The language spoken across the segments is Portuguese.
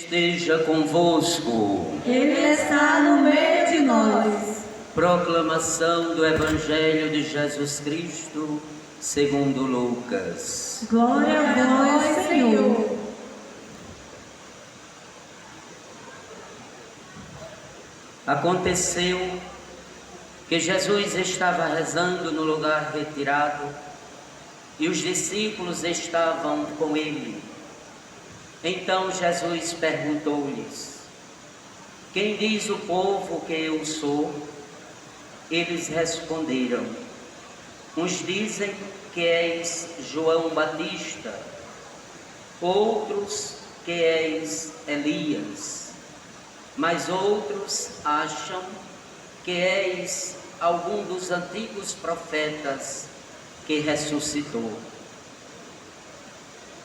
esteja convosco. Ele está no meio de nós. Proclamação do Evangelho de Jesus Cristo, segundo Lucas. Glória a vós, Senhor. Aconteceu que Jesus estava rezando no lugar retirado e os discípulos estavam com ele. Então Jesus perguntou-lhes: quem diz o povo que eu sou? Eles responderam: uns dizem que és João Batista, outros que és Elias, mas outros acham que és algum dos antigos profetas que ressuscitou.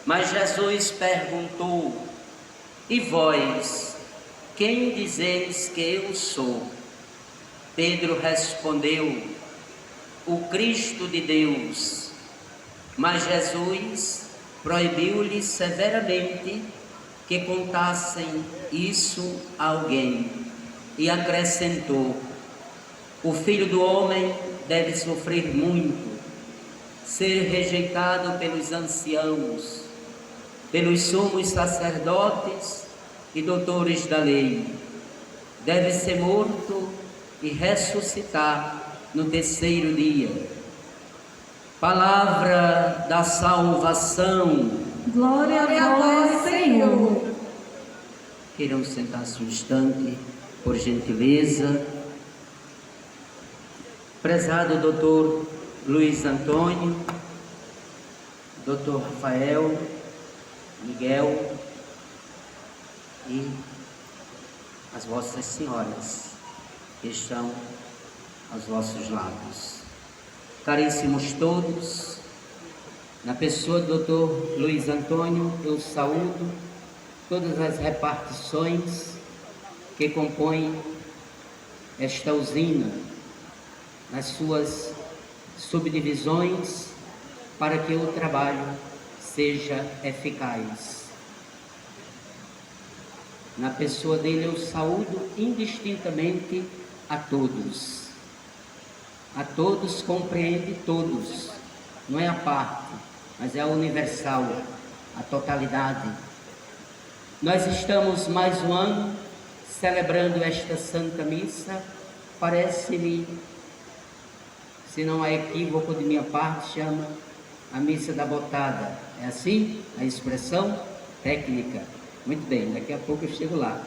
Mas Jesus perguntou: e vós, quem dizeis que eu sou? Pedro respondeu: o Cristo de Deus. Mas Jesus proibiu-lhes severamente que contassem isso a alguém e acrescentou: o Filho do Homem deve sofrer muito, ser rejeitado pelos anciãos, pelos sumos sacerdotes e doutores da lei, deve ser morto e ressuscitar no terceiro dia. Palavra da salvação. Glória a vós, Senhor. Queiram sentar-se um instante, por gentileza. Prezado doutor Luiz Antônio, doutor Rafael, Miguel e as vossas senhoras que estão aos vossos lados. Caríssimos todos, na pessoa do doutor Luiz Antônio, eu saúdo todas as repartições que compõem esta usina, nas suas subdivisões, para que o trabalho seja eficaz. Na pessoa dele eu saúdo indistintamente a todos. A todos compreende todos, não é a parte, mas é a universal, a totalidade. Nós estamos mais um ano celebrando esta Santa Missa. Parece-me, se não há equívoco de minha parte, chama a Missa da Botada. É assim a expressão técnica? Muito bem, daqui a pouco eu chego lá.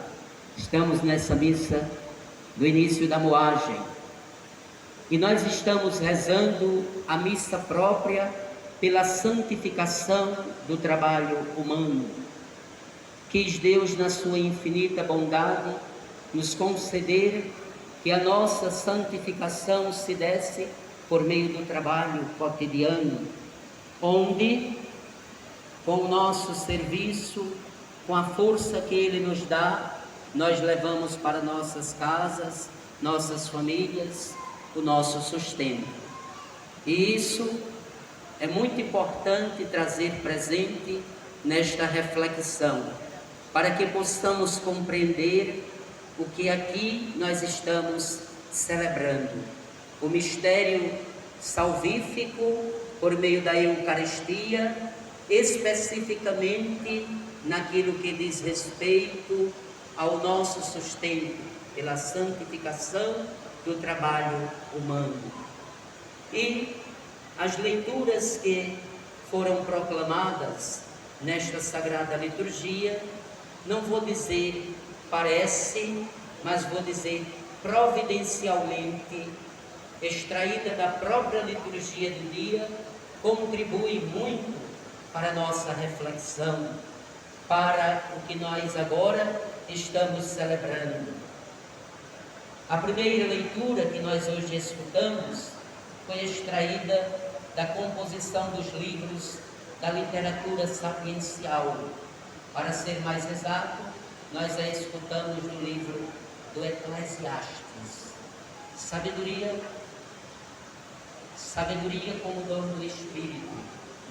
Estamos nessa missa do início da moagem e nós estamos rezando a missa própria pela santificação do trabalho humano. Quis Deus, na sua infinita bondade, nos conceder que a nossa santificação se desse por meio do trabalho cotidiano, onde, com o nosso serviço, com a força que Ele nos dá, nós levamos para nossas casas, nossas famílias, o nosso sustento. E isso é muito importante trazer presente nesta reflexão, para que possamos compreender o que aqui nós estamos celebrando. O mistério salvífico por meio da Eucaristia, especificamente naquilo que diz respeito ao nosso sustento pela santificação do trabalho humano. E as leituras que foram proclamadas nesta Sagrada Liturgia, não vou dizer parece, mas vou dizer providencialmente, extraída da própria liturgia do dia, contribui muito para a nossa reflexão, para o que nós agora estamos celebrando. A primeira leitura que nós hoje escutamos foi extraída da composição dos livros da literatura sapiencial. Para ser mais exato, nós a escutamos no livro do Eclesiastes. Sabedoria como dom do Espírito,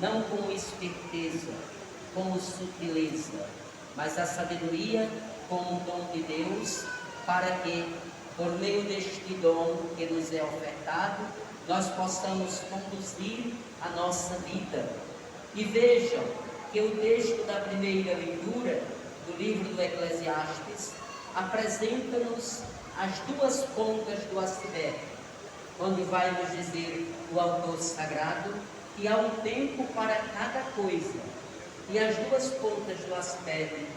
não como esperteza, como sutileza, mas a sabedoria como um dom de Deus, para que, por meio deste dom que nos é ofertado, nós possamos conduzir a nossa vida. E vejam que o texto da primeira leitura do livro do Eclesiastes apresenta-nos as duas pontas do iceberg, quando vai nos dizer o autor sagrado que há um tempo para cada coisa, e as duas pontas do iceberg,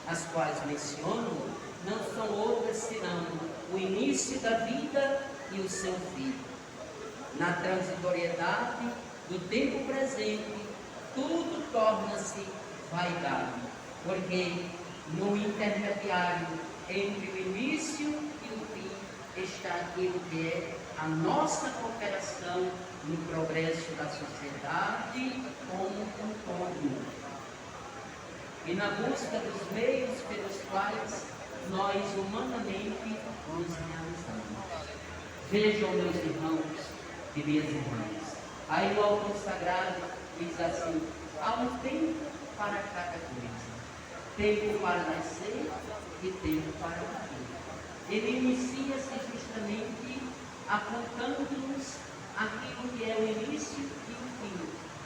as quais menciono, não são outras senão o início da vida e o seu fim. Na transitoriedade do tempo presente, tudo torna-se vaidade, porque no intermediário entre o início e o fim está aquilo que é a nossa cooperação no progresso da sociedade como um todo, e na busca dos meios pelos quais nós humanamente nos realizamos. Vejam, meus irmãos e minhas irmãs, aí o autor sagrado diz assim: há um tempo para cada coisa, tempo para nascer e tempo para morrer. Ele inicia-se justamente apontando-nos aquilo que é o início e o fim,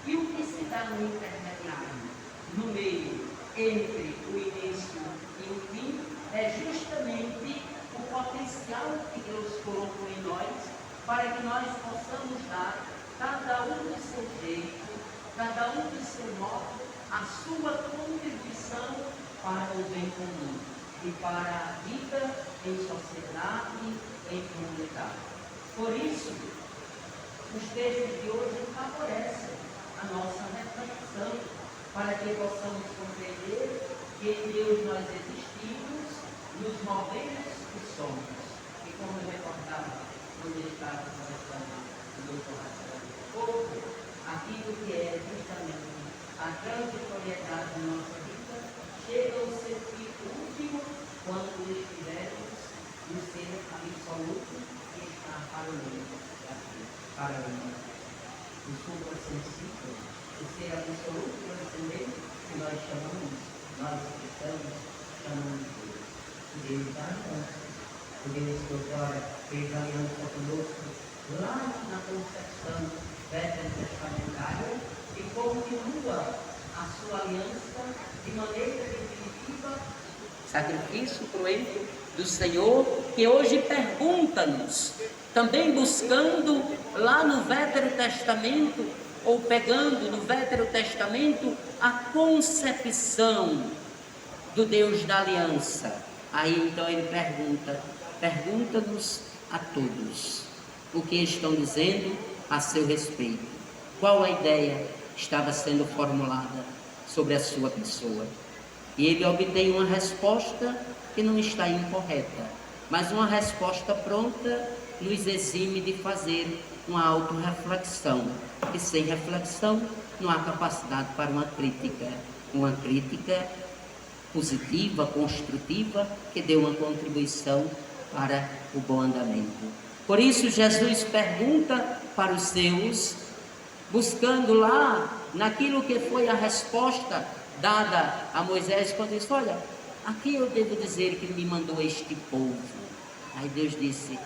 e o que se dá no intermediário, no meio entre o início e o fim, é justamente o potencial que Deus colocou em nós, para que nós possamos dar, cada um do seu jeito, cada um do seu modo, a sua contribuição para o bem comum e para a vida em sociedade, em comunidade. Por isso, os textos de hoje favorecem a nossa reflexão, para que possamos compreender que em Deus nós existimos, nos movemos e somos. E como eu recordava quando eu estava conversando com o doutor Rafael, aquilo que é justamente a transitoriedade da nossa vida chega ao seu pico último quando estivermos no ser absoluto que está para o mundo, para o mundo. O suprassensível, o ser absoluto transcendente, que nós chamamos, nós cristãos, chamamos de Deus. O Deus da aliança. O Deus que outrora fez aliança conosco lá na concepção veterotestamentária e continua a sua aliança de maneira definitiva. Sacrifício cruento do Senhor, que hoje pergunta-nos, também buscando lá no Veterotestamento, ou pegando no Veterotestamento a concepção do Deus da aliança. Aí então ele pergunta-nos a todos o que estão dizendo a seu respeito. Qual a ideia estava sendo formulada sobre a sua pessoa? E ele obtém uma resposta que não está incorreta, mas uma resposta pronta nos exime de fazer uma autorreflexão, e sem reflexão não há capacidade para uma crítica positiva, construtiva, que dê uma contribuição para o bom andamento. Por isso Jesus pergunta para os seus, buscando lá naquilo que foi a resposta dada a Moisés, quando disse: olha, aqui eu devo dizer que me mandou este povo. Aí Deus disse: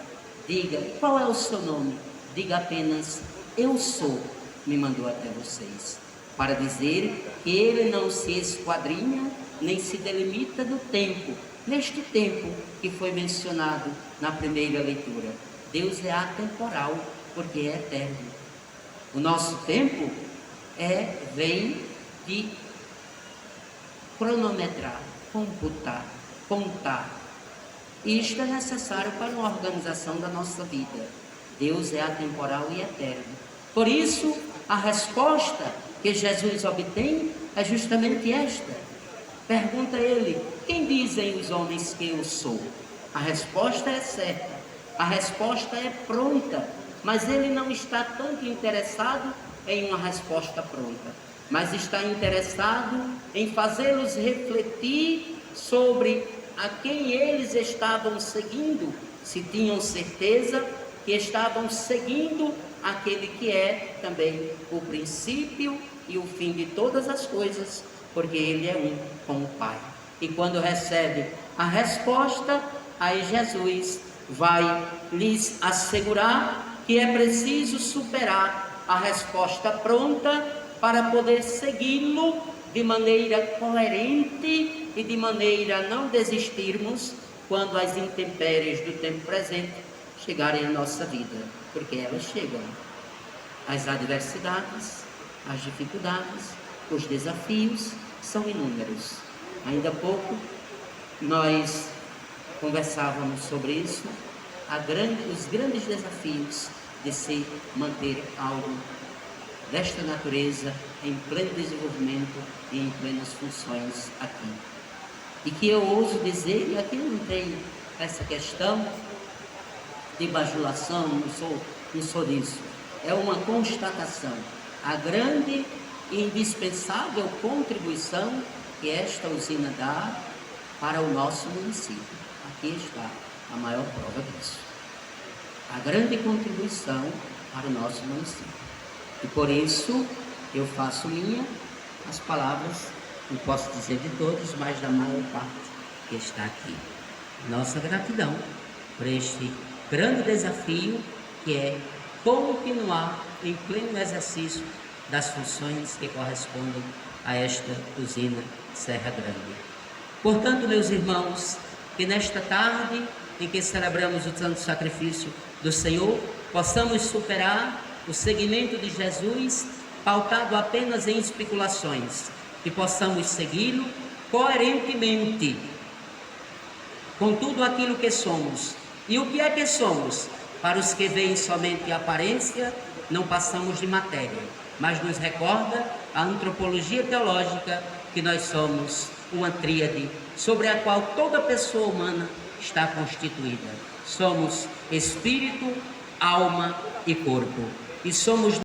diga, qual é o seu nome? Diga apenas: eu sou, me mandou até vocês, para dizer que ele não se esquadrinha, nem se delimita do tempo, neste tempo que foi mencionado na primeira leitura. Deus é atemporal, porque é eterno. O nosso tempo vem de cronometrar, computar, contar. Isto é necessário para uma organização da nossa vida. Deus é atemporal e eterno. Por isso, a resposta que Jesus obtém é justamente esta. Pergunta ele: quem dizem os homens que eu sou? A resposta é certa, a resposta é pronta, mas ele não está tanto interessado em uma resposta pronta, mas está interessado em fazê-los refletir sobre a quem eles estavam seguindo, se tinham certeza que estavam seguindo aquele que é também o princípio e o fim de todas as coisas, porque ele é um com o Pai. E quando recebe a resposta, aí Jesus vai lhes assegurar que é preciso superar a resposta pronta para poder segui-lo de maneira coerente e de maneira a não desistirmos quando as intempéries do tempo presente chegarem à nossa vida, porque elas chegam. As adversidades, as dificuldades, os desafios são inúmeros. Ainda há pouco nós conversávamos sobre isso, os grandes desafios de se manter algo desta natureza em pleno desenvolvimento e em plenas funções aqui. E que eu ouso dizer, e aqui não tem essa questão de bajulação, não sou disso, é uma constatação, a grande e indispensável contribuição que esta usina dá para o nosso município. Aqui está a maior prova disso. A grande contribuição para o nosso município. E por isso eu faço minha as palavras, não posso dizer de todos, mas da maior parte que está aqui. Nossa gratidão por este grande desafio que é continuar em pleno exercício das funções que correspondem a esta usina Serra Grande. Portanto, meus irmãos, que nesta tarde em que celebramos o santo sacrifício do Senhor, possamos superar o seguimento de Jesus, pautado apenas em especulações, que possamos segui-lo coerentemente com tudo aquilo que somos. E o que é que somos? Para os que veem somente a aparência, não passamos de matéria, mas nos recorda a antropologia teológica que nós somos uma tríade sobre a qual toda pessoa humana está constituída. Somos espírito, alma e corpo. E somos